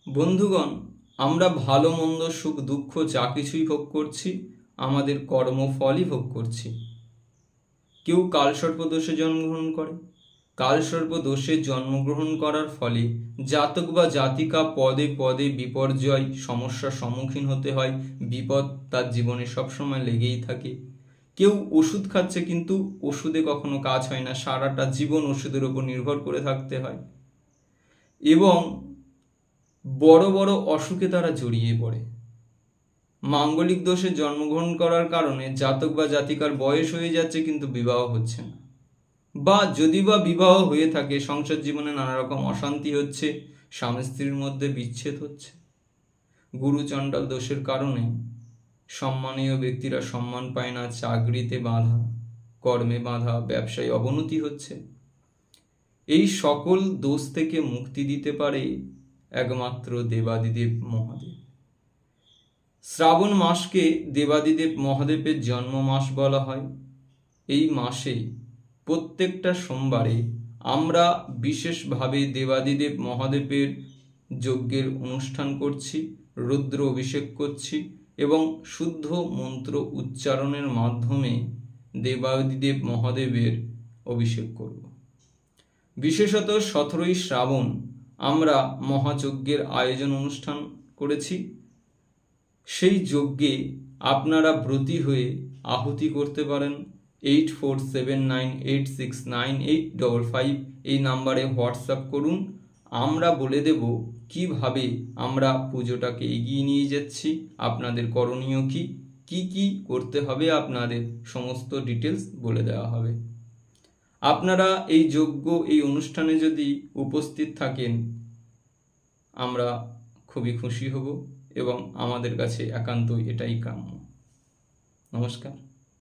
বন্ধুগণ, আমরা ভালো মন্দ সুখ দুঃখ যা কিছুই ভোগ করছি আমাদের কর্মফলই ভোগ করছি। কেউ কালসর্প দোষে জন্মগ্রহণ করে। কালসর্প দোষে জন্মগ্রহণ করার ফলে জাতক বা জাতিকা পদে পদে বিপর্যয় সমস্যার সম্মুখীন হতে হয়। বিপদ তার জীবনে সবসময় লেগেই থাকে। কেউ ওষুধ খাচ্ছে কিন্তু ওষুধে কখনো কাজ হয় না, সারাটা জীবন ওষুধের উপর নির্ভর করে থাকতে হয় এবং বড় বড় অসুখে তারা জড়িয়ে পড়ে। মাঙ্গলিক দোষে জন্মগ্রহণ করার কারণে জাতক বা জাতিকার বয়স হয়ে যাচ্ছে কিন্তু বিবাহ হচ্ছে না, বা যদি বা বিবাহ হয়ে থাকে সংসার জীবনে নানা রকম অশান্তি হচ্ছে, স্বামী স্ত্রীর মধ্যে বিচ্ছেদ হচ্ছে। গুরু চণ্ডাল দোষের কারণে সম্মানীয় ব্যক্তিরা সম্মান পায় না, চাকরিতে বাধা, কর্মে বাধা, ব্যবসায় অবনতি হচ্ছে। এই সকল দোষ থেকে মুক্তি দিতে পারে একমাত্র দেবাদিদেব মহাদেব। শ্রাবণ মাসকে দেবাদিদেব মহাদেবের জন্ম মাস বলা হয়। এই মাসে প্রত্যেকটা সোমবারে আমরা বিশেষভাবে দেবাদিদেব মহাদেবের যজ্ঞের অনুষ্ঠান করছি, রুদ্র অভিষেক করছি এবং শুদ্ধ মন্ত্র উচ্চারণের মাধ্যমে দেবাদিদেব মহাদেবের অভিষেক করব। বিশেষত 17ই শ্রাবণ আমরা মহাযজ্ঞের আয়োজন অনুষ্ঠান করেছি। সেই যজ্ঞে আপনারা ব্রতী হয়ে আহুতি করতে পারেন। 8479869855 এই নাম্বারে হোয়াটসঅ্যাপ করুন। আমরা বলে দেব কিভাবে আমরা পুজোটাকে এগিয়ে নিয়ে যাচ্ছি, আপনাদের করণীয় কি কি করতে হবে, আপনাদের সমস্ত ডিটেলস বলে দেওয়া হবে। আপনারা এই যজ্ঞ এই অনুষ্ঠানে যদি উপস্থিত থাকেন আমরা খুবই খুশি হব এবং আমাদের কাছে একান্তই এটাই কাম্য। নমস্কার।